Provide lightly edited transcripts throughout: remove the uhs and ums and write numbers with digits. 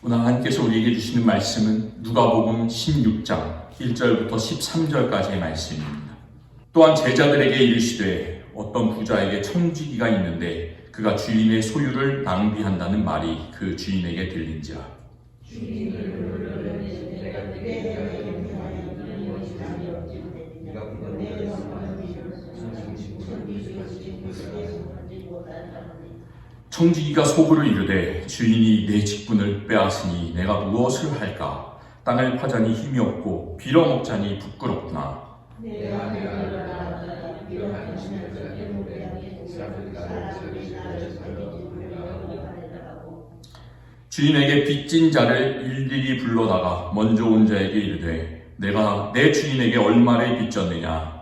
오늘 하나님께서 우리에게 주시는 말씀은 누가복음 16장 1절부터 13절까지의 말씀입니다. 또한 제자들에게 이르시되 어떤 부자에게 청지기가 있는데 그가 주인의 소유를 낭비한다는 말이 그 주인에게 들린지라. 청지기가 속으로 이르되 주인이 내 직분을 빼앗으니 내가 무엇을 할까? 땅을 파자니 힘이 없고 빌어먹자니 부끄럽구나. 주인에게 빚진 자를 일일이 불러다가 먼저 온 자에게 이르되 내가 내 주인에게 얼마를 빚졌느냐?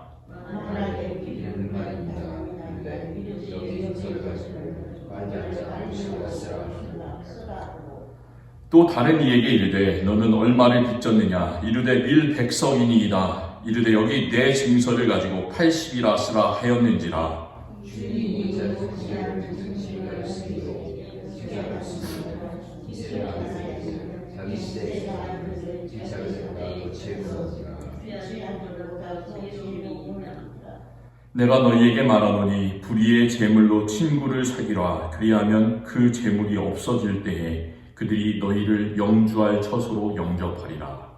또 다른 이에게 이르되 너는 얼마를 빚졌느냐? 이르되 100석이니이다. 이르되 여기 내 증서를 가지고 80이라 쓰라 하였는지라. 내가 너희에게 말하노니 불의의 재물로 친구를 사귀라. 그리하면 그 재물이 없어질 때에 그들이 너희를 영주할 처소로 영접하리라.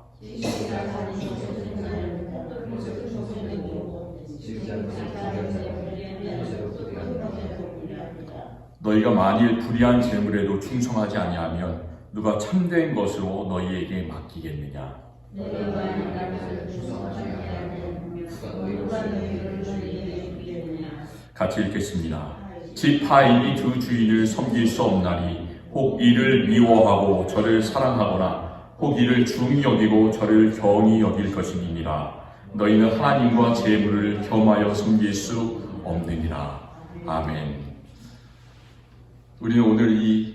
너희가 만일 불의한 재물에도 충성하지 아니하면 누가 참된 것으로 너희에게 맡기겠느냐? 같이 읽겠습니다. 집 하인이 두 주인을 섬길 수 없나니 혹 이를 미워하고 저를 사랑하거나 혹 이를 중히 여기고 저를 경히 여길 것임이니라. 너희는 하나님과 재물을 겸하여 섬길 수 없느니라. 아멘. 우리는 오늘 이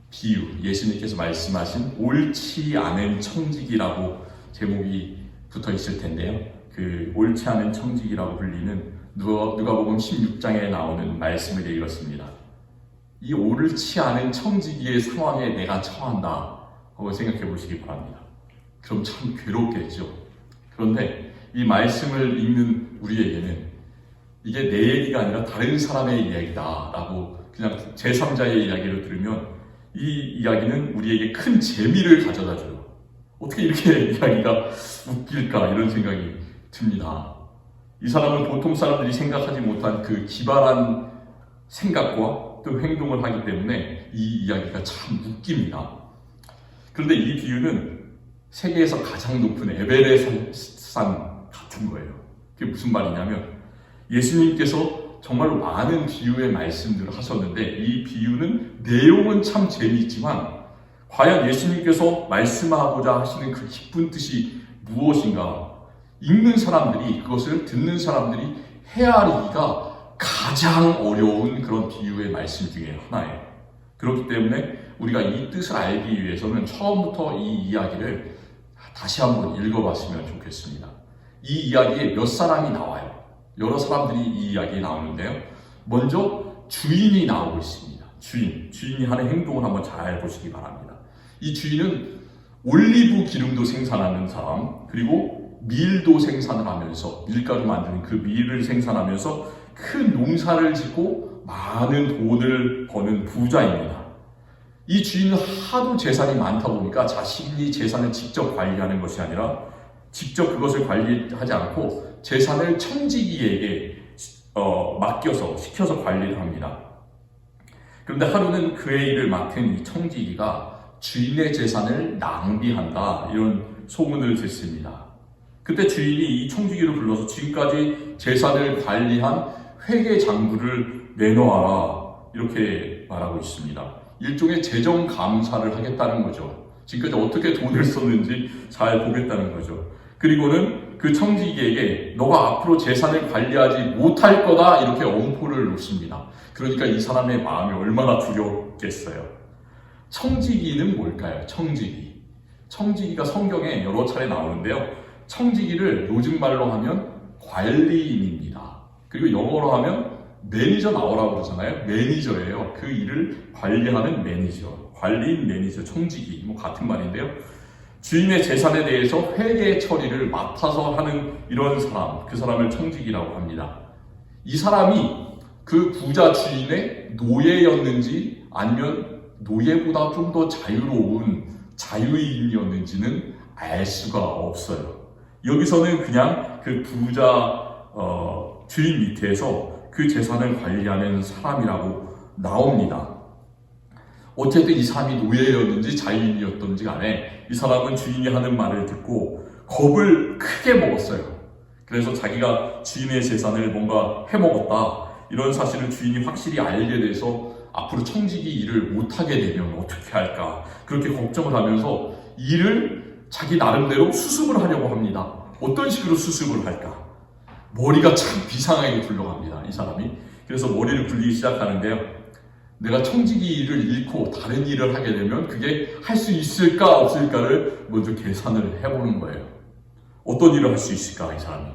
비유, 예수님께서 말씀하신 옳지 않은 청지기라고 제목이 붙어 있을 텐데요. 그 옳지 않은 청지기라고 불리는 누가복음 16장에 나오는 말씀을 읽었습니다. 이 옳지 않은 청지기의 상황에 내가 처한다 하고 생각해 보시기 바랍니다. 그럼 참 괴롭겠죠. 그런데 이 말씀을 읽는 우리에게는 이게 내 얘기가 아니라 다른 사람의 이야기다 라고 그냥 제3자의 이야기를 들으면 이 이야기는 우리에게 큰 재미를 가져다 줘요. 어떻게 이렇게 이야기가 웃길까 이런 생각이 듭니다. 이 사람은 보통 사람들이 생각하지 못한 그 기발한 생각과 또 행동을 하기 때문에 이 이야기가 참 웃깁니다. 그런데 이 비유는 세계에서 가장 높은 에베레스트 산 같은 거예요. 그게 무슨 말이냐면 예수님께서 정말로 많은 비유의 말씀들을 하셨는데 이 비유는 내용은 참 재미있지만 과연 예수님께서 말씀하고자 하시는 그 깊은 뜻이 무엇인가? 읽는 사람들이, 그것을 듣는 사람들이 헤아리기가 가장 어려운 그런 비유의 말씀 중에 하나예요. 그렇기 때문에 우리가 이 뜻을 알기 위해서는 처음부터 이 이야기를 다시 한번 읽어봤으면 좋겠습니다. 이 이야기에 몇 사람이 나와요. 여러 사람들이 이 이야기에 나오는데요. 먼저 주인이 나오고 있습니다. 주인이 하는 행동을 한번 잘 보시기 바랍니다. 이 주인은 올리브 기름도 생산하는 사람, 그리고 밀도 생산을 하면서 밀가루 만드는 그 밀을 생산하면서 큰 농사를 짓고 많은 돈을 버는 부자입니다. 이 주인은 하도 재산이 많다 보니까 자신이 재산을 직접 관리하는 것이 아니라 직접 그것을 관리하지 않고 재산을 청지기에게 맡겨서 시켜서 관리를 합니다. 그런데 하루는 그의 일을 맡은 이 청지기가 주인의 재산을 낭비한다 이런 소문을 듣습니다. 그때 주인이 이 청지기를 불러서 지금까지 재산을 관리한 회계 장부를 내놓아라 이렇게 말하고 있습니다. 일종의 재정 감사를 하겠다는 거죠. 지금까지 어떻게 돈을 썼는지 잘 보겠다는 거죠. 그리고는 그 청지기에게 너가 앞으로 재산을 관리하지 못할 거다 이렇게 엄포를 놓습니다. 그러니까 이 사람의 마음이 얼마나 두렵겠어요. 청지기는 뭘까요? 청지기가 성경에 여러 차례 나오는데요. 청지기를 요즘 말로 하면 관리인입니다. 그리고 영어로 하면 매니저 나오라고 그러잖아요. 매니저예요. 그 일을 관리하는 매니저, 관리인, 매니저, 청지기 뭐 같은 말인데요. 주인의 재산에 대해서 회계 처리를 맡아서 하는 이런 사람, 그 사람을 청지기라고 합니다. 이 사람이 그 부자 주인의 노예였는지 아니면 노예보다 좀 더 자유로운 자유인이었는지는 알 수가 없어요. 여기서는 그냥 그 부자 주인 밑에서 그 재산을 관리하는 사람이라고 나옵니다. 어쨌든 이 사람이 노예였는지 자유인이었던지 간에 이 사람은 주인이 하는 말을 듣고 겁을 크게 먹었어요. 그래서 자기가 주인의 재산을 뭔가 해먹었다, 이런 사실을 주인이 확실히 알게 돼서 앞으로 청지기 일을 못하게 되면 어떻게 할까, 그렇게 걱정을 하면서 일을 자기 나름대로 수습을 하려고 합니다. 어떤 식으로 수습을 할까? 머리가 참 비상하게 굴러갑니다, 이 사람이. 그래서 머리를 굴리기 시작하는데요. 내가 청지기 일을 잃고 다른 일을 하게 되면 그게 할 수 있을까 없을까를 먼저 계산을 해보는 거예요. 어떤 일을 할 수 있을까, 이 사람이.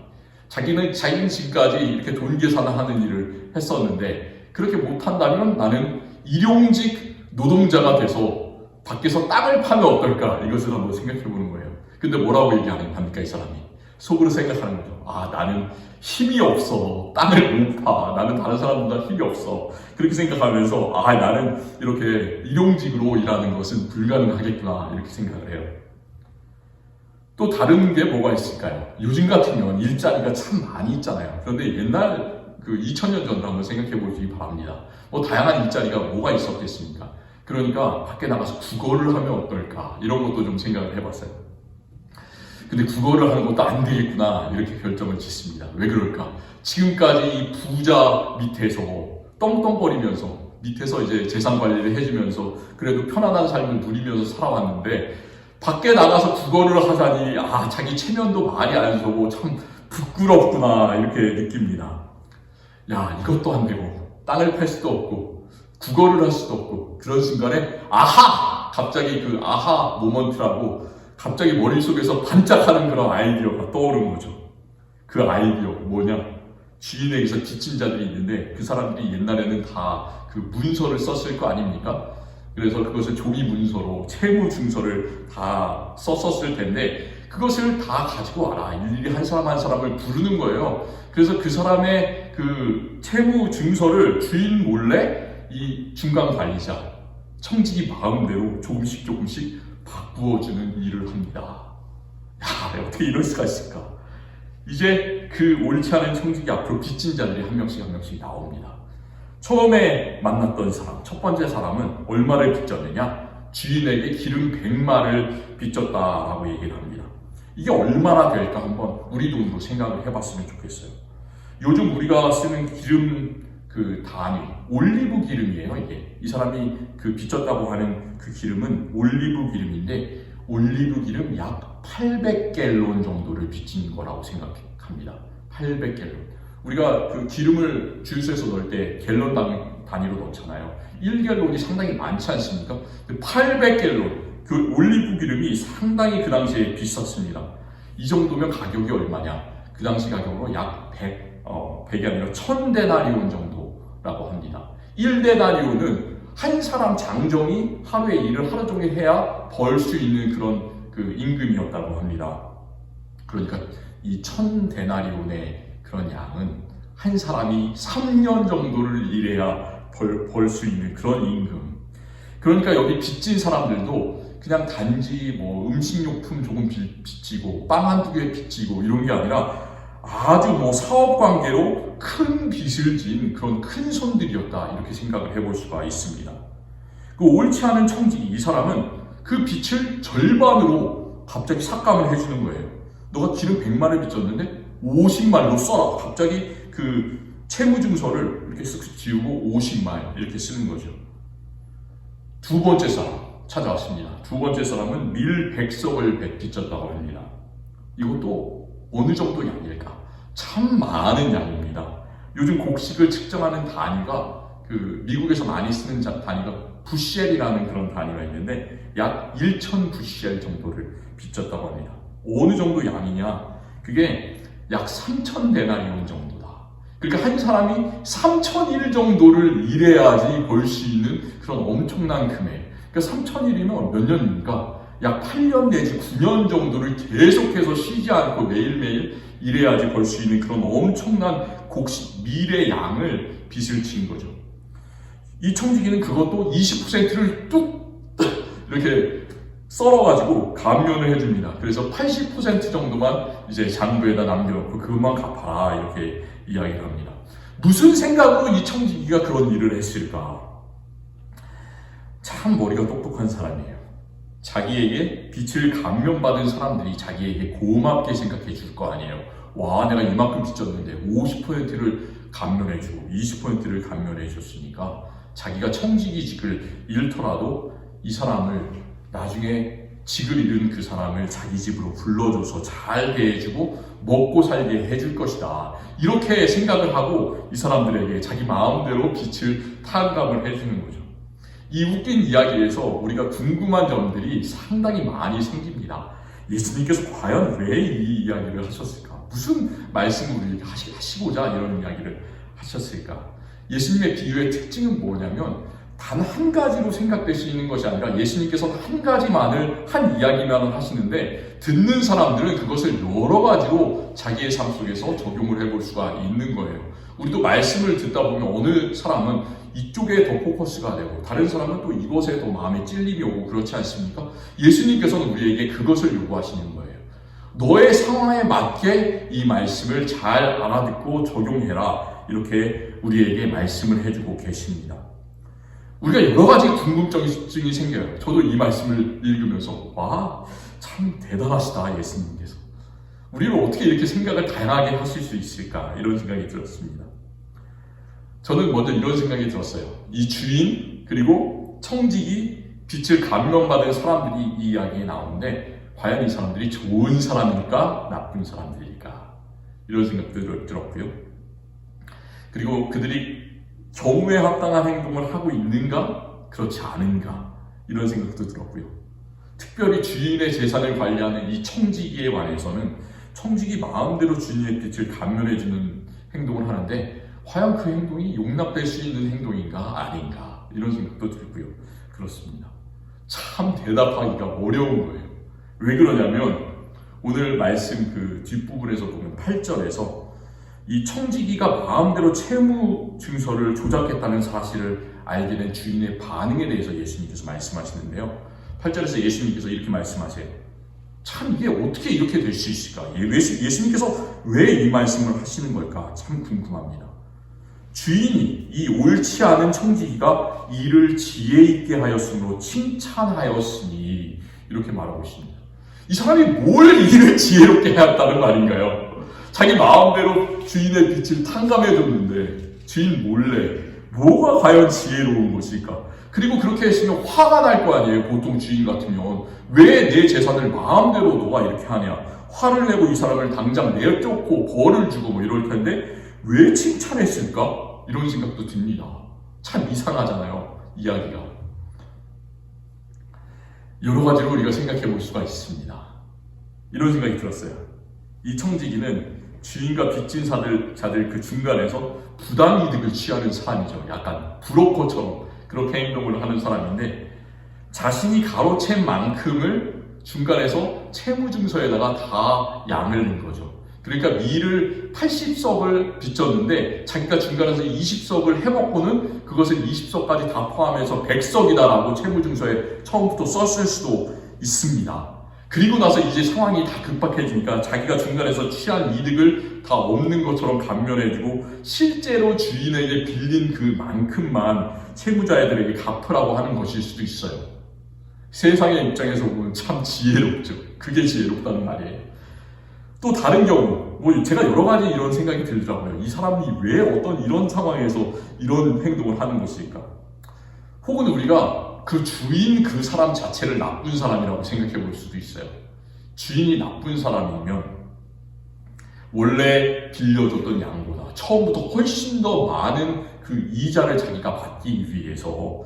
자기는 지금까지 이렇게 돈 계산을 하는 일을 했었는데 그렇게 못한다면 나는 일용직 노동자가 돼서 밖에서 땅을 파면 어떨까, 이것을 한번 생각해 보는 거예요. 근데 뭐라고 얘기합니까, 이 사람이? 속으로 생각하는 거죠. 아, 나는 힘이 없어. 땅을 못 파. 나는 다른 사람보다 힘이 없어. 그렇게 생각하면서 아, 나는 이렇게 일용직으로 일하는 것은 불가능하겠구나, 이렇게 생각을 해요. 또 다른 게 뭐가 있을까요? 요즘 같으면 일자리가 참 많이 있잖아요. 그런데 옛날 2000년 전으로 한번 생각해 보시기 바랍니다. 다양한 일자리가 뭐가 있었겠습니까? 그러니까 밖에 나가서 국어를 하면 어떨까, 이런 것도 좀 생각을 해봤어요. 근데 국어를 하는 것도 안 되겠구나, 이렇게 결정을 짓습니다. 왜 그럴까? 지금까지 이 부자 밑에서 떵떵거리면서 밑에서 이제 재산 관리를 해주면서 그래도 편안한 삶을 누리면서 살아왔는데 밖에 나가서 국어를 하자니 자기 체면도 말이 안 서고 참 부끄럽구나, 이렇게 느낍니다. 야, 이것도 안 되고 땅을 팔 수도 없고 국어를 할 수도 없고, 그런 순간에 갑자기 그 아하 모먼트라고 갑자기 머릿속에서 반짝하는 그런 아이디어가 떠오른 거죠. 그 아이디어 뭐냐? 주인에게서 빚진 자들이 있는데 그 사람들이 옛날에는 다 그 문서를 썼을 거 아닙니까? 그래서 그것을 조리 문서로 채무 증서를 다 썼었을 텐데 그것을 다 가지고 와라, 일일이 한 사람 한 사람을 부르는 거예요. 그래서 그 사람의 그 채무 증서를 주인 몰래 이 중간 관리자 청지기 마음대로 조금씩 바꾸어주는 일을 합니다. 야, 어떻게 이럴 수가 있을까? 이제 그 옳지 않은 청지기 앞으로 빚진 자들이 한 명씩 나옵니다. 처음에 만났던 사람, 첫 번째 사람은 얼마를 빚졌느냐? 주인에게 기름 100마를 빚졌다라고 얘기를 합니다. 이게 얼마나 될까 한번 우리 돈으로 생각을 해봤으면 좋겠어요. 요즘 우리가 쓰는 기름 그 단위, 올리브 기름이에요, 이게. 이 사람이 그 빚졌다고 하는 그 기름은 올리브 기름인데, 올리브 기름 약 800갤론 정도를 빚진 거라고 생각합니다. 800갤론. 우리가 그 기름을 주유소에서 넣을 때 갤론 단위로 넣잖아요. 1갤론이 상당히 많지 않습니까? 800갤론. 그 올리브 기름이 상당히 그 당시에 비쌌습니다. 이 정도면 가격이 얼마냐? 그 당시 가격으로 약 100이 아니라 1000데나리온 정도라고 합니다. 1데나리온은 한 사람 장정이 하루에 일을 하루 종일 해야 벌 수 있는 그런 그 임금이었다고 합니다. 그러니까 이 1000데나리온의 그런 양은 한 사람이 3년 정도를 일해야 벌 수 있는 그런 임금. 그러니까 여기 빚진 사람들도 그냥 단지 음식료품 조금 빚지고 빵 한두 개 빚지고 이런 게 아니라 아주 사업 관계로 큰 빚을 진 그런 큰 손들이었다, 이렇게 생각을 해볼 수가 있습니다. 그 옳지 않은 청지기, 이 사람은 그 빚을 절반으로 갑자기 삭감을 해주는 거예요. 너가 기름 100마를 빚졌는데 50말로 써라. 갑자기 그 채무증서를 이렇게 쓱 지우고 50말 이렇게 쓰는 거죠. 두 번째 사람 찾아왔습니다. 두 번째 사람은 밀 100석을 빚졌다고 합니다. 이것도 어느 정도 양일까? 참 많은 양입니다. 요즘 곡식을 측정하는 단위가 그 미국에서 많이 쓰는 단위가 부쉘이라는 그런 단위가 있는데 약 1000부쉘 정도를 빚졌다고 합니다. 어느 정도 양이냐? 그게 약 3000데나리온 정도다. 그러니까 한 사람이 3000일 정도를 일해야지 벌 수 있는 그런 엄청난 금액. 그러니까 3,000일이면 몇 년입니까? 약 8년 내지 9년 정도를 계속해서 쉬지 않고 매일매일 일해야지 벌 수 있는 그런 엄청난 미래 양을 빚을 진 거죠. 이 청지기는 그것도 20%를 뚝 이렇게 썰어가지고 감면을 해줍니다. 그래서 80% 정도만 이제 장부에다 남겨놓고 그것만 갚아라 이렇게 이야기를 합니다. 무슨 생각으로 이 청지기가 그런 일을 했을까? 참 머리가 똑똑한 사람이에요. 자기에게 빚을 감면받은 사람들이 자기에게 고맙게 생각해 줄 거 아니에요. 와, 내가 이만큼 빚졌는데 50%를 감면해주고 20%를 감면해줬으니까 자기가 청지기직을 잃더라도 이 사람을 나중에 직을 잃은 그 사람을 자기 집으로 불러줘서 잘 대해주고 먹고 살게 해줄 것이다. 이렇게 생각을 하고 이 사람들에게 자기 마음대로 빚을 탕감을 해주는 거죠. 이 웃긴 이야기에서 우리가 궁금한 점들이 상당히 많이 생깁니다. 예수님께서 과연 왜 이 이야기를 하셨을까? 무슨 말씀을 우리에게 하시고자 이런 이야기를 하셨을까? 예수님의 비유의 특징은 뭐냐면 단 한 가지로 생각될 수 있는 것이 아니라 예수님께서는 한 가지만을 한 이야기만을 하시는데 듣는 사람들은 그것을 여러 가지로 자기의 삶 속에서 적용을 해볼 수가 있는 거예요. 우리도 말씀을 듣다 보면 어느 사람은 이쪽에 더 포커스가 되고 다른 사람은 또 이것에 더 마음에 찔림이 오고 그렇지 않습니까? 예수님께서는 우리에게 그것을 요구하시는 거예요. 너의 상황에 맞게 이 말씀을 잘 알아듣고 적용해라. 이렇게 우리에게 말씀을 해주고 계십니다. 우리가 여러 가지 궁금증이 생겨요. 저도 이 말씀을 읽으면서 와, 참 대단하시다 예수님께서. 우리를 어떻게 이렇게 생각을 다양하게 하실 수 있을까? 이런 생각이 들었습니다. 저는 먼저 이런 생각이 들었어요. 이 주인 그리고 청지기 빚을 감면받은 사람들이 이 이야기에 나오는데 과연 이 사람들이 좋은 사람일까? 나쁜 사람들일까? 이런 생각도 들었고요. 그리고 그들이 경우에 합당한 행동을 하고 있는가? 그렇지 않은가? 이런 생각도 들었고요. 특별히 주인의 재산을 관리하는 이 청지기에 관해서는 청지기 마음대로 주인의 빚을 감면해주는 행동을 하는데 과연 그 행동이 용납될 수 있는 행동인가? 아닌가? 이런 생각도 들고요. 그렇습니다. 참 대답하기가 어려운 거예요. 왜 그러냐면 오늘 말씀 그 뒷부분에서 보면 8절에서 이 청지기가 마음대로 채무 증서를 조작했다는 사실을 알게 된 주인의 반응에 대해서 예수님께서 말씀하시는데요. 8절에서 예수님께서 이렇게 말씀하세요. 참 이게 어떻게 이렇게 될 수 있을까? 예수님께서 왜 이 말씀을 하시는 걸까? 참 궁금합니다. 주인이 이 옳지 않은 청지기가 일을 지혜 있게 하였으므로 칭찬하였으니 이렇게 말하고 있습니다. 이 사람이 뭘 일을 지혜롭게 하였다는 말인가요? 자기 마음대로 주인의 빚을 탕감해줬는데 주인 몰래 뭐가 과연 지혜로운 것일까? 그리고 그렇게 했으면 화가 날 거 아니에요. 보통 주인 같으면 왜 내 재산을 마음대로 너가 이렇게 하냐? 화를 내고 이 사람을 당장 내쫓고 벌을 주고 뭐 이럴 텐데 왜 칭찬했을까? 이런 생각도 듭니다. 참 이상하잖아요. 이야기가. 여러 가지로 우리가 생각해 볼 수가 있습니다. 이런 생각이 들었어요. 이 청지기는 주인과 빚진 자들 그 중간에서 부당이득을 취하는 사람이죠. 약간 브로커처럼 그렇게 행동을 하는 사람인데 자신이 가로챈 만큼을 중간에서 채무증서에다가 다 양을 낸 거죠. 그러니까 밀을 80석을 빚졌는데 자기가 중간에서 20석을 해먹고는 그것을 20석까지 다 포함해서 100석이다라고 채무증서에 처음부터 썼을 수도 있습니다. 그리고 나서 이제 상황이 다 급박해지니까 자기가 중간에서 취한 이득을 다 없는 것처럼 감면해주고 실제로 주인에게 빌린 그만큼만 채무자애들에게 갚으라고 하는 것일 수도 있어요. 세상의 입장에서 보면 참 지혜롭죠. 그게 지혜롭다는 말이에요. 또 다른 경우, 제가 여러 가지 이런 생각이 들더라고요. 이 사람이 왜 어떤 이런 상황에서 이런 행동을 하는 것일까? 혹은 우리가 그 주인 그 사람 자체를 나쁜 사람이라고 생각해 볼 수도 있어요. 주인이 나쁜 사람이면 원래 빌려줬던 양보다 처음부터 훨씬 더 많은 그 이자를 자기가 받기 위해서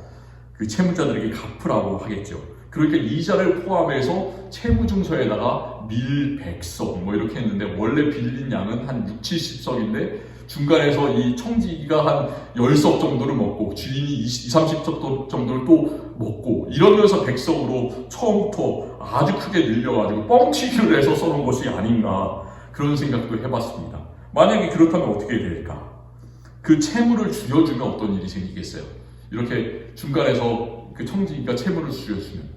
그 채무자들에게 갚으라고 하겠죠. 그러니까 이자를 포함해서 채무증서에다가 밀 100석 뭐 이렇게 했는데 원래 빌린 양은 한 6, 70석인데 중간에서 이 청지기가 한 10석 정도를 먹고 주인이 30석 정도를 또 먹고 이러면서 100석으로 처음부터 아주 크게 늘려가지고 뻥튀기를 해서 써놓은 것이 아닌가 그런 생각도 해봤습니다. 만약에 그렇다면 어떻게 될까? 그 채무를 줄여주면 어떤 일이 생기겠어요? 이렇게 중간에서 그 청지기가 채무를 줄여주면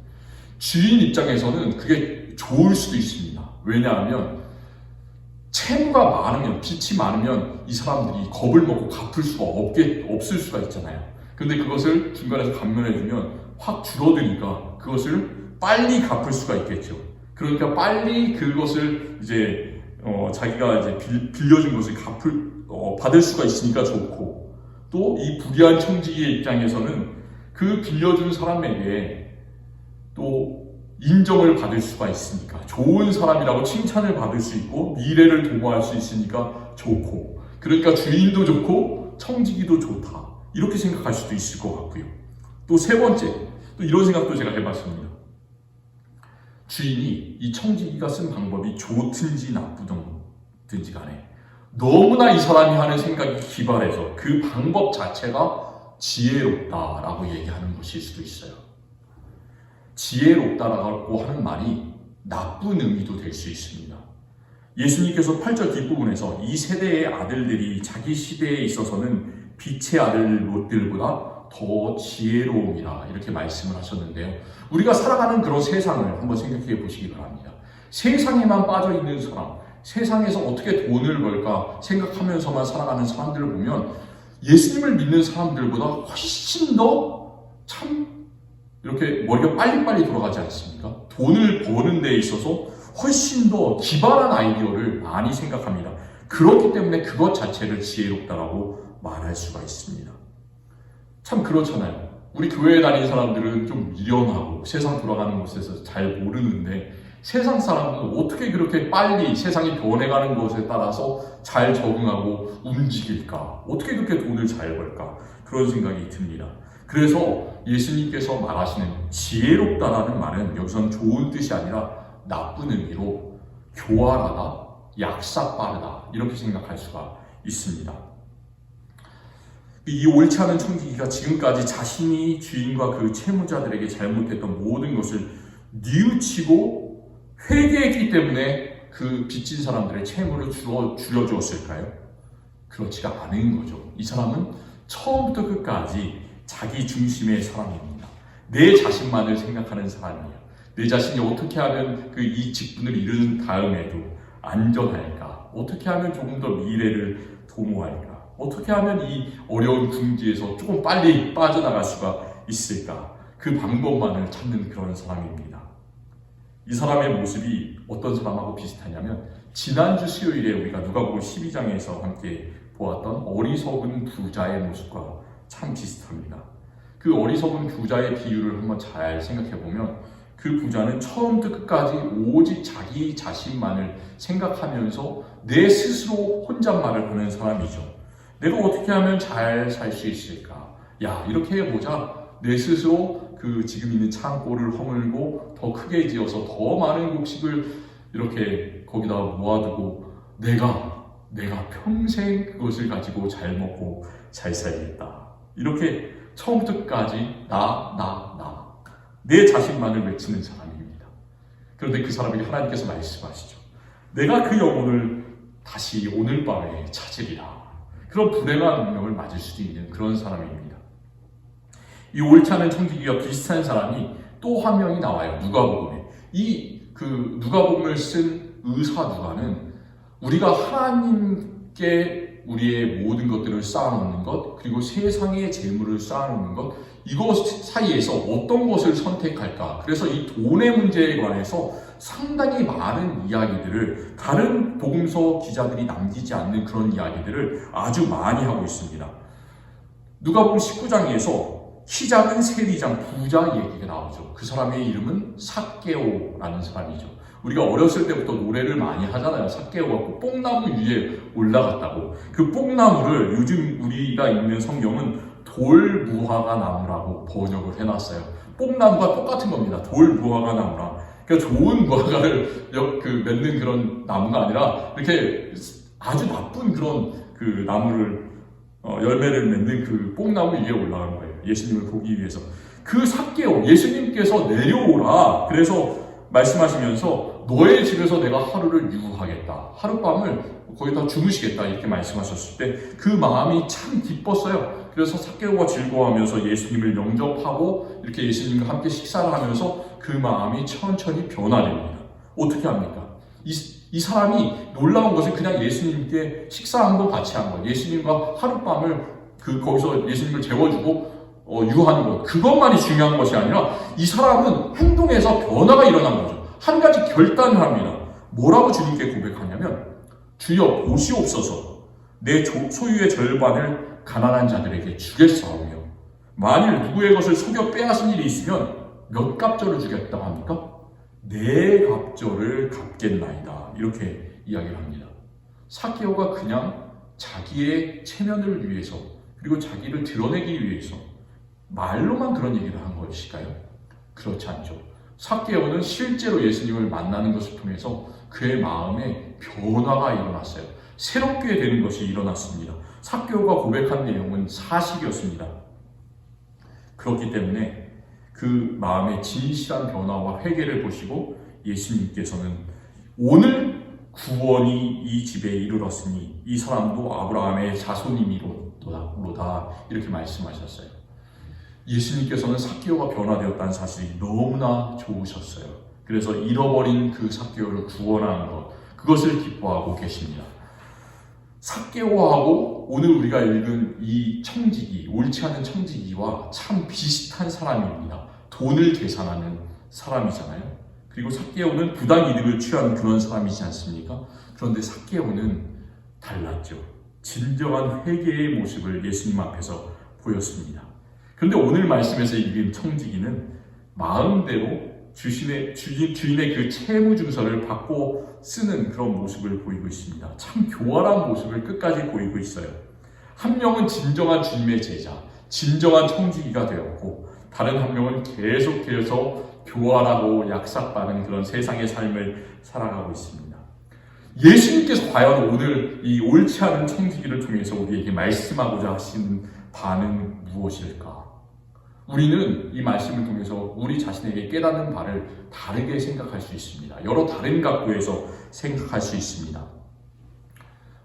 주인 입장에서는 그게 좋을 수도 있습니다. 왜냐하면 채무가 많으면, 빚이 많으면 이 사람들이 겁을 먹고 갚을 수가 없을 수가 있잖아요. 근데 그것을 중간에서 감면해주면 확 줄어드니까 그것을 빨리 갚을 수가 있겠죠. 그러니까 빨리 그것을 이제 자기가 이제 빌려준 것을 받을 수가 있으니까 좋고, 또 이 불의한 청지기의 입장에서는 그 빌려준 사람에게 또 인정을 받을 수가 있으니까, 좋은 사람이라고 칭찬을 받을 수 있고 미래를 도모할 수 있으니까 좋고, 그러니까 주인도 좋고 청지기도 좋다 이렇게 생각할 수도 있을 것 같고요. 또 세 번째, 또 이런 생각도 제가 해봤습니다. 주인이 이 청지기가 쓴 방법이 좋든지 나쁘든지 간에 너무나 이 사람이 하는 생각이 기발해서 그 방법 자체가 지혜롭다라고 얘기하는 것일 수도 있어요. 지혜롭다라고 하는 말이 나쁜 의미도 될 수 있습니다. 예수님께서 8절 뒷부분에서 이 세대의 아들들이 자기 시대에 있어서는 빛의 아들들보다 더 지혜로움이라 이렇게 말씀을 하셨는데요. 우리가 살아가는 그런 세상을 한번 생각해 보시기 바랍니다. 세상에만 빠져 있는 사람, 세상에서 어떻게 돈을 벌까 생각하면서만 살아가는 사람들을 보면 예수님을 믿는 사람들보다 훨씬 더 참 이렇게 머리가 빨리빨리 돌아가지 않습니까? 돈을 버는 데 있어서 훨씬 더 기발한 아이디어를 많이 생각합니다. 그렇기 때문에 그것 자체를 지혜롭다라고 말할 수가 있습니다. 참 그렇잖아요. 우리 교회에 다니는 사람들은 좀 미련하고 세상 돌아가는 곳에서 잘 모르는데, 세상 사람들은 어떻게 그렇게 빨리 세상이 변해가는 것에 따라서 잘 적응하고 움직일까? 어떻게 그렇게 돈을 잘 벌까? 그런 생각이 듭니다. 그래서 예수님께서 말하시는 지혜롭다라는 말은 여기서는 좋은 뜻이 아니라 나쁜 의미로 교활하다, 약삭 빠르다 이렇게 생각할 수가 있습니다. 이 옳지 않은 청지기가 지금까지 자신이 주인과 그 채무자들에게 잘못했던 모든 것을 뉘우치고 회개했기 때문에 그 빚진 사람들의 채무를 줄여주었을까요? 그렇지가 않은 거죠. 이 사람은 처음부터 끝까지 자기 중심의 사람입니다. 내 자신만을 생각하는 사람이에요. 내 자신이 어떻게 하면 이 직분을 이룬 다음에도 안전할까? 어떻게 하면 조금 더 미래를 도모할까? 어떻게 하면 이 어려운 궁지에서 조금 빨리 빠져나갈 수가 있을까? 그 방법만을 찾는 그런 사람입니다. 이 사람의 모습이 어떤 사람하고 비슷하냐면, 지난주 수요일에 우리가 누가복음 12장에서 함께 보았던 어리석은 부자의 모습과 참 비슷합니다. 그 어리석은 부자의 비유를 한번 잘 생각해보면, 그 부자는 처음부터 끝까지 오직 자기 자신만을 생각하면서 내 스스로 혼잣말을 하는 사람이죠. 내가 어떻게 하면 잘 살 수 있을까? 야, 이렇게 해보자. 내 스스로 지금 있는 창고를 허물고 더 크게 지어서 더 많은 곡식을 이렇게 거기다 모아두고 내가 평생 그것을 가지고 잘 먹고 잘 살겠다. 이렇게 처음부터 끝까지 내 자신만을 외치는 사람입니다. 그런데 그 사람에게 하나님께서 말씀하시죠. 내가 그 영혼을 다시 오늘 밤에 찾으리라. 그런 불행한 운명을 맞을 수도 있는 그런 사람입니다. 이 옳지 않은 청지기와 비슷한 사람이 또 한 명이 나와요. 누가복음에. 누가복음을 쓴 의사 누가는 우리가 하나님께 우리의 모든 것들을 쌓아놓는 것, 그리고 세상의 재물을 쌓아놓는 것, 이것 사이에서 어떤 것을 선택할까? 그래서 이 돈의 문제에 관해서 상당히 많은 이야기들을, 다른 복음서 기자들이 남기지 않는 그런 이야기들을 아주 많이 하고 있습니다. 누가복음 19장에서 키 작은 세리장 부자 얘기가 나오죠. 그 사람의 이름은 삭개오라는 사람이죠. 우리가 어렸을 때부터 노래를 많이 하잖아요. 삭개오가 뽕나무 위에 올라갔다고. 그 뽕나무를 요즘 우리가 읽는 성경은 돌무화과 나무라고 번역을 해놨어요. 뽕나무가 똑같은 겁니다. 돌무화과 나무랑. 그러니까 좋은 무화과를 맺는 그런 나무가 아니라 이렇게 아주 나쁜 그런 그 나무를 열매를 맺는 그 뽕나무 위에 올라간 거예요. 예수님을 보기 위해서. 그 삭개오, 예수님께서 내려오라. 그래서 말씀하시면서 너의 집에서 내가 하루를 유하겠다. 하룻밤을 거기다 주무시겠다. 이렇게 말씀하셨을 때 그 마음이 참 기뻤어요. 그래서 삭개오가 즐거워하면서 예수님을 영접하고 이렇게 예수님과 함께 식사를 하면서 그 마음이 천천히 변화됩니다. 어떻게 합니까? 이 사람이 놀라운 것은 그냥 예수님께 식사 한번 같이 한 거예요. 예수님과 하룻밤을 거기서 예수님을 재워주고 유하는 것, 그것만이 중요한 것이 아니라 이 사람은 행동에서 변화가 일어난 거죠. 한 가지 결단을 합니다. 뭐라고 주님께 고백하냐면 주여 보시옵소서 내 소유의 절반을 가난한 자들에게 주겠사오며 만일 누구의 것을 속여 빼앗은 일이 있으면 몇 갑절을 주겠다고 합니까? 네 갑절을 갚겠나이다. 이렇게 이야기를 합니다. 삭개오가 그냥 자기의 체면을 위해서 그리고 자기를 드러내기 위해서 말로만 그런 얘기를 한 것일까요? 그렇지 않죠. 삭개오는 실제로 예수님을 만나는 것을 통해서 그의 마음에 변화가 일어났어요. 새롭게 되는 것이 일어났습니다. 삭개오가 고백한 내용은 사실이었습니다. 그렇기 때문에 그 마음의 진실한 변화와 회개를 보시고 예수님께서는 오늘 구원이 이 집에 이르렀으니 이 사람도 아브라함의 자손이미로다 이렇게 말씀하셨어요. 예수님께서는 삭개오가 변화되었다는 사실이 너무나 좋으셨어요. 그래서 잃어버린 그 삭개오를 구원하는 것, 그것을 기뻐하고 계십니다. 삭개오하고 오늘 우리가 읽은 이 청지기, 옳지 않은 청지기와 참 비슷한 사람입니다. 돈을 계산하는 사람이잖아요. 그리고 삭개오는 부당 이득을 취한 그런 사람이지 않습니까? 그런데 삭개오는 달랐죠. 진정한 회개의 모습을 예수님 앞에서 보였습니다. 그런데 오늘 말씀에서 읽은 청지기는 마음대로 주인의 그 채무 증서를 받고 쓰는 그런 모습을 보이고 있습니다. 참 교활한 모습을 끝까지 보이고 있어요. 한 명은 진정한 주님의 제자, 진정한 청지기가 되었고 다른 한 명은 계속해서 교활하고 약삭빠른 그런 세상의 삶을 살아가고 있습니다. 예수님께서 과연 오늘 이 옳지 않은 청지기를 통해서 우리에게 말씀하고자 하시는 바는 무엇일까? 우리는 이 말씀을 통해서 우리 자신에게 깨닫는 바를 다르게 생각할 수 있습니다. 여러 다른 각도에서 생각할 수 있습니다.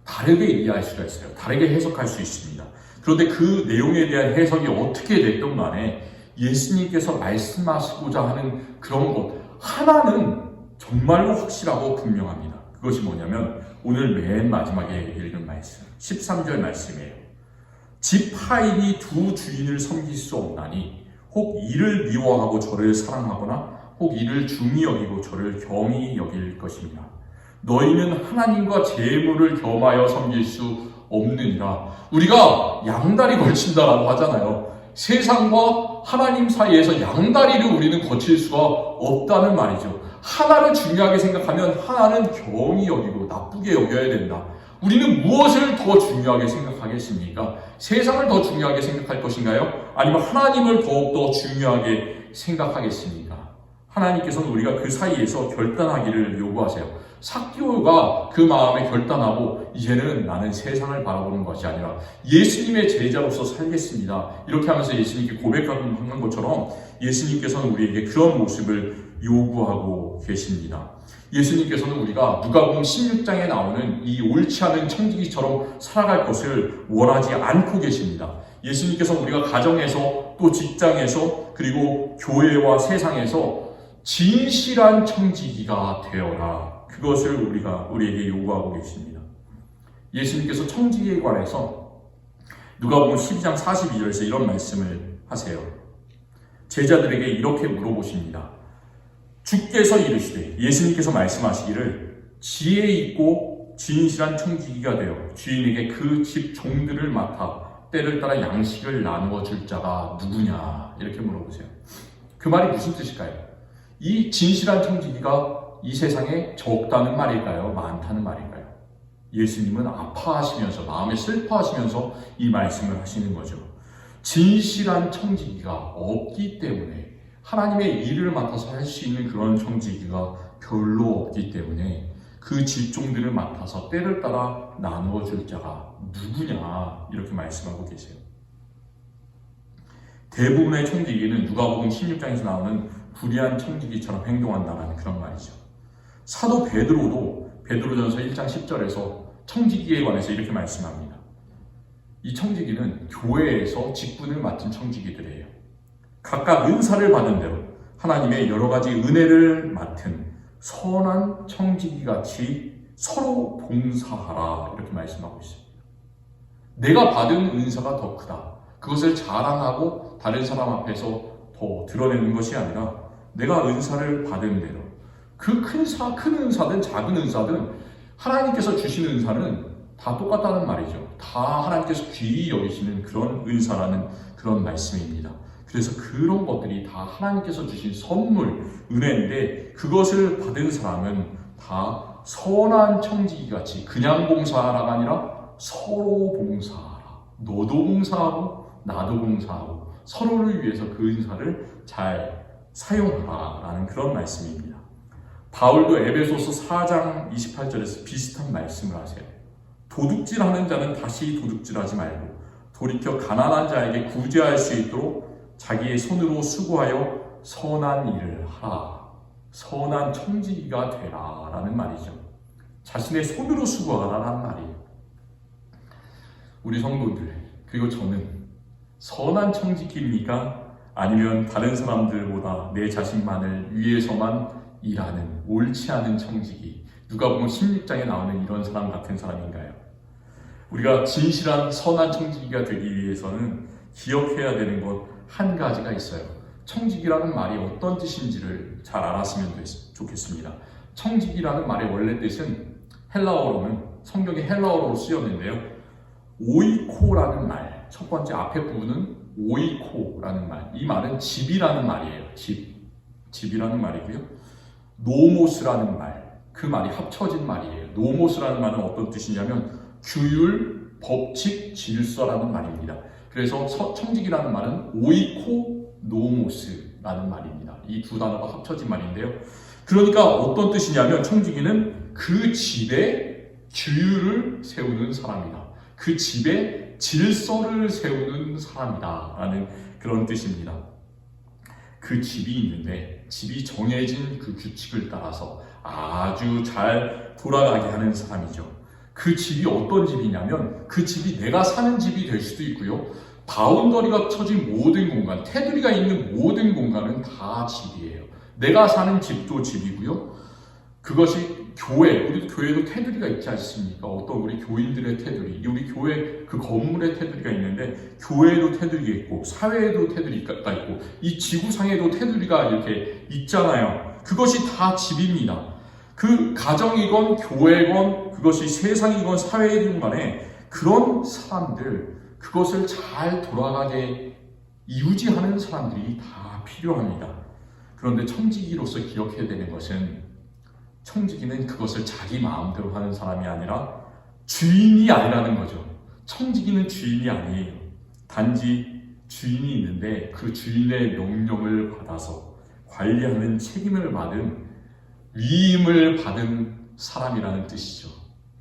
다르게 이해할 수가 있어요. 다르게 해석할 수 있습니다. 그런데 그 내용에 대한 해석이 어떻게 됐든 간에 예수님께서 말씀하시고자 하는 그런 것 하나는 정말로 확실하고 분명합니다. 그것이 뭐냐면 오늘 맨 마지막에 읽은 말씀 13절 말씀이에요. 집 하인이 두 주인을 섬길 수 없나니 혹 이를 미워하고 저를 사랑하거나 혹 이를 중히 여기고 저를 경히 여길 것입니다. 너희는 하나님과 재물을 겸하여 섬길 수 없느니라. 우리가 양다리 걸친다라고 하잖아요. 세상과 하나님 사이에서 양다리를 우리는 거칠 수가 없다는 말이죠. 하나를 중요하게 생각하면 하나는 경히 여기고 나쁘게 여겨야 된다. 우리는 무엇을 더 중요하게 생각하겠습니까? 세상을 더 중요하게 생각할 것인가요? 아니면 하나님을 더욱더 중요하게 생각하겠습니까? 하나님께서는 우리가 그 사이에서 결단하기를 요구하세요. 삭개오가 그 마음에 결단하고 이제는 나는 세상을 바라보는 것이 아니라 예수님의 제자로서 살겠습니다. 이렇게 하면서 예수님께 고백하는 것처럼 예수님께서는 우리에게 그런 모습을 요구하고 계십니다. 예수님께서는 우리가 누가복음 16장에 나오는 이 옳지 않은 청지기처럼 살아갈 것을 원하지 않고 계십니다. 예수님께서 우리가 가정에서 또 직장에서 그리고 교회와 세상에서 진실한 청지기가 되어라. 그것을 우리에게 요구하고 계십니다. 예수님께서 청지기에 관해서 누가복음 12장 42절에서 이런 말씀을 하세요. 제자들에게 이렇게 물어보십니다. 주께서 이르시되 예수님께서 말씀하시기를 지혜 있고 진실한 청지기가 되어 주인에게 그 집 종들을 맡아 때를 따라 양식을 나누어 줄 자가 누구냐 이렇게 물어보세요. 그 말이 무슨 뜻일까요? 이 진실한 청지기가 이 세상에 적다는 말일까요? 많다는 말일까요? 예수님은 아파하시면서 마음에 슬퍼하시면서 이 말씀을 하시는 거죠. 진실한 청지기가 없기 때문에 하나님의 일을 맡아서 할 수 있는 그런 청지기가 별로 없기 때문에 그 직종들을 맡아서 때를 따라 나누어 줄 자가 누구냐 이렇게 말씀하고 계세요. 대부분의 청지기는 누가복음 16장에서 나오는 불의한 청지기처럼 행동한다는 그런 말이죠. 사도 베드로도 베드로전서 1장 10절에서 청지기에 관해서 이렇게 말씀합니다. 이 청지기는 교회에서 직분을 맡은 청지기들이에요. 각각 은사를 받은 대로 하나님의 여러 가지 은혜를 맡은 선한 청지기같이 서로 봉사하라 이렇게 말씀하고 있습니다. 내가 받은 은사가 더 크다. 그것을 자랑하고 다른 사람 앞에서 더 드러내는 것이 아니라 내가 은사를 받은 대로 그 큰 은사든 작은 은사든 하나님께서 주신 은사는 다 똑같다는 말이죠. 다 하나님께서 귀히 여기시는 그런 은사라는 그런 말씀입니다. 그래서 그런 것들이 다 하나님께서 주신 선물, 은혜인데 그것을 받은 사람은 다 선한 청지기같이 그냥 봉사하라가 아니라 서로 봉사하라. 너도 봉사하고 나도 봉사하고 서로를 위해서 그 은사를 잘 사용하라라는 그런 말씀입니다. 바울도 에베소서 4장 28절에서 비슷한 말씀을 하세요. 도둑질하는 자는 다시 도둑질하지 말고 돌이켜 가난한 자에게 구제할 수 있도록 자기의 손으로 수고하여 선한 일을 하라. 선한 청지기가 되라 라는 말이죠. 자신의 손으로 수고하라는 말이에요. 우리 성도들 그리고 저는 선한 청지기입니까? 아니면 다른 사람들보다 내 자신만을 위해서만 일하는 옳지 않은 청지기, 누가복음 16장에 나오는 이런 사람 같은 사람인가요? 우리가 진실한 선한 청지기가 되기 위해서는 기억해야 되는 것 한 가지가 있어요. 청지기라는 말이 어떤 뜻인지를 잘 알았으면 좋겠습니다. 청지기라는 말의 원래 뜻은 헬라어로는 성경에 헬라어로 쓰였는데요. 오이코라는 말, 첫 번째 앞에 부분은 오이코라는 말, 이 말은 집이라는 말이에요. 집이라는 말이고요. 노모스라는 말, 그 말이 합쳐진 말이에요. 노모스라는 말은 어떤 뜻이냐면 규율, 법칙, 질서라는 말입니다. 그래서 청지기라는 말은 오이코 노모스라는 말입니다. 이 두 단어가 합쳐진 말인데요. 그러니까 어떤 뜻이냐면 청지기는 그 집에 규율을 세우는 사람이다. 그 집에 질서를 세우는 사람이다 라는 그런 뜻입니다. 그 집이 있는데 집이 정해진 그 규칙을 따라서 아주 잘 돌아가게 하는 사람이죠. 그 집이 어떤 집이냐면 그 집이 내가 사는 집이 될 수도 있고요. 바운더리가 쳐진 모든 공간, 테두리가 있는 모든 공간은 다 집이에요. 내가 사는 집도 집이고요. 그것이 교회, 우리 교회도 테두리가 있지 않습니까? 어떤 우리 교인들의 테두리, 우리 교회 그 건물의 테두리가 있는데 교회에도 테두리가 있고 사회에도 테두리가 있고 이 지구상에도 테두리가 이렇게 있잖아요. 그것이 다 집입니다. 그 가정이건 교회건 그것이 세상이건 사회이건 간에 그런 사람들, 그것을 잘 돌아가게 유지하는 사람들이 다 필요합니다. 그런데 청지기로서 기억해야 되는 것은 청지기는 그것을 자기 마음대로 하는 사람이 아니라 주인이 아니라는 거죠. 청지기는 주인이 아니에요. 단지 주인이 있는데 그 주인의 명령을 받아서 관리하는 책임을 받은 위임을 받은 사람이라는 뜻이죠.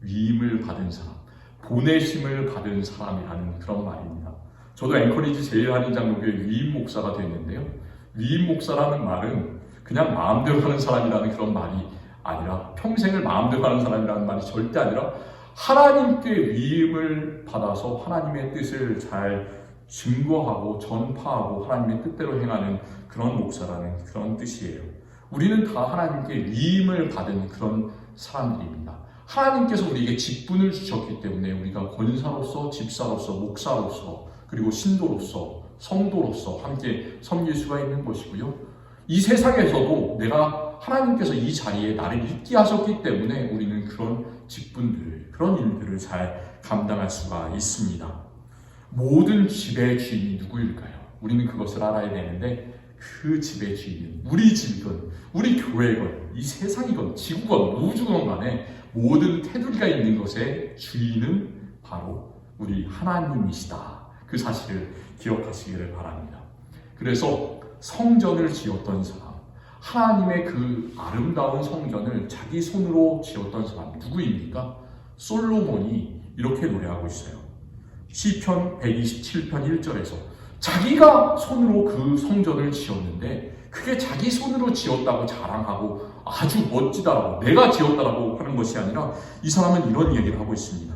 위임을 받은 사람, 보내심을 받은 사람이라는 그런 말입니다. 저도 앵커리지 제일한인장로교회 위임 목사가 됐는데요. 위임 목사라는 말은 그냥 마음대로 하는 사람이라는 그런 말이 아니라 평생을 마음대로 하는 사람이라는 말이 절대 아니라 하나님께 위임을 받아서 하나님의 뜻을 잘 증거하고 전파하고 하나님의 뜻대로 행하는 그런 목사라는 그런 뜻이에요. 우리는 다 하나님께 위임을 받은 그런 사람들입니다. 하나님께서 우리에게 직분을 주셨기 때문에 우리가 권사로서, 집사로서, 목사로서, 그리고 신도로서, 성도로서 함께 섬길 수가 있는 것이고요. 이 세상에서도 내가 하나님께서 이 자리에 나를 있게 하셨기 때문에 우리는 그런 직분들을, 그런 일들을 잘 감당할 수가 있습니다. 모든 집의 주인이 누구일까요? 우리는 그것을 알아야 되는데 그 집의 주인은 우리 집이건 우리 교회건 이 세상이건 지구건 우주건 간에 모든 테두리가 있는 것의 주인은 바로 우리 하나님이시다. 그 사실을 기억하시기를 바랍니다. 그래서 성전을 지었던 사람, 하나님의 그 아름다운 성전을 자기 손으로 지었던 사람 누구입니까? 솔로몬이 이렇게 노래하고 있어요. 시편 127편 1절에서 자기가 손으로 그 성전을 지었는데 그게 자기 손으로 지었다고 자랑하고 아주 멋지다라고 내가 지었다라고 하는 것이 아니라 이 사람은 이런 얘기를 하고 있습니다.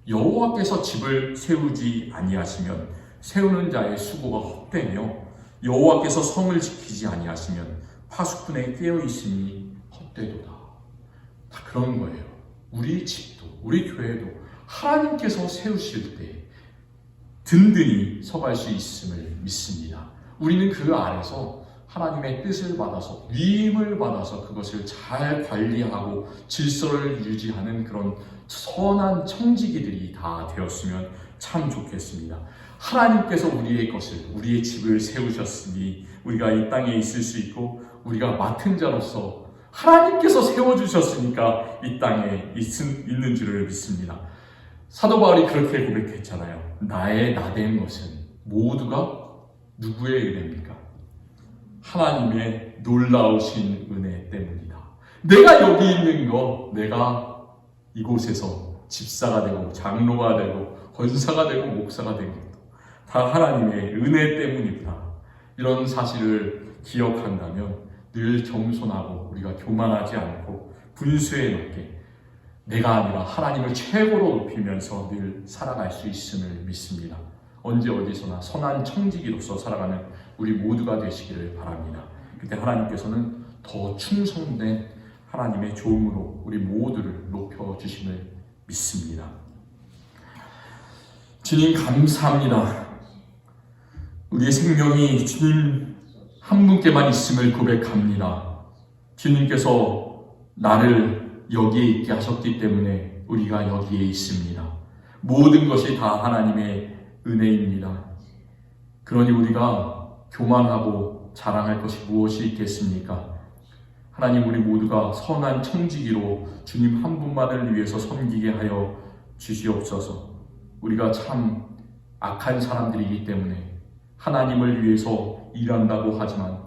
여호와께서 집을 세우지 아니하시면 세우는 자의 수고가 헛되며 여호와께서 성을 지키지 아니하시면 파수꾼의 깨어있음이 헛되도다. 다 그런 거예요. 우리 집도 우리 교회도 하나님께서 세우실 때 든든히 서갈 수 있음을 믿습니다. 우리는 그 아래서 하나님의 뜻을 받아서 위임을 받아서 그것을 잘 관리하고 질서를 유지하는 그런 선한 청지기들이 다 되었으면 참 좋겠습니다. 하나님께서 우리의 것을 우리의 집을 세우셨으니 우리가 이 땅에 있을 수 있고 우리가 맡은 자로서 하나님께서 세워주셨으니까 이 땅에 있는 줄을 믿습니다. 사도 바울이 그렇게 고백했잖아요. 나의 나된 것은 모두가 누구의 은혜입니까? 하나님의 놀라우신 은혜 때문이다. 내가 여기 있는 거, 내가 이곳에서 집사가 되고 장로가 되고 권사가 되고 목사가 된 것도 다 하나님의 은혜 때문이구나. 이런 사실을 기억한다면 늘 겸손하고 우리가 교만하지 않고 분수에 맞게 내가 아니라 하나님을 최고로 높이면서 늘 살아갈 수 있음을 믿습니다. 언제 어디서나 선한 청지기로서 살아가는 우리 모두가 되시기를 바랍니다. 그때 하나님께서는 더 충성된 하나님의 종으로 우리 모두를 높여주심을 믿습니다. 주님 감사합니다. 우리의 생명이 주님 한 분께만 있음을 고백합니다. 주님께서 나를 여기에 있게 하셨기 때문에 우리가 여기에 있습니다. 모든 것이 다 하나님의 은혜입니다. 그러니 우리가 교만하고 자랑할 것이 무엇이 있겠습니까? 하나님 우리 모두가 선한 청지기로 주님 한 분만을 위해서 섬기게 하여 주시옵소서. 우리가 참 악한 사람들이기 때문에 하나님을 위해서 일한다고 하지만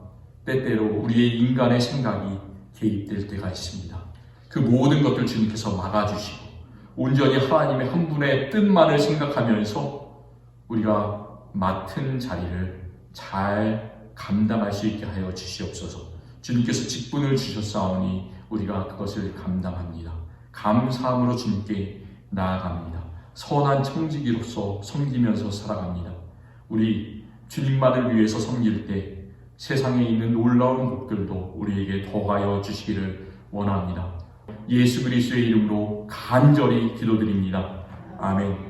때때로 우리의 인간의 생각이 개입될 때가 있습니다. 그 모든 것들 주님께서 막아주시고 온전히 하나님의 한 분의 뜻만을 생각하면서 우리가 맡은 자리를 잘 감당할 수 있게 하여 주시옵소서. 주님께서 직분을 주셨사오니 우리가 그것을 감당합니다. 감사함으로 주님께 나아갑니다. 선한 청지기로서 섬기면서 살아갑니다. 우리 주님만을 위해서 섬길 때 세상에 있는 놀라운 복들도 우리에게 더하여 주시기를 원합니다. 예수 그리스도의 이름으로 간절히 기도드립니다. 아멘.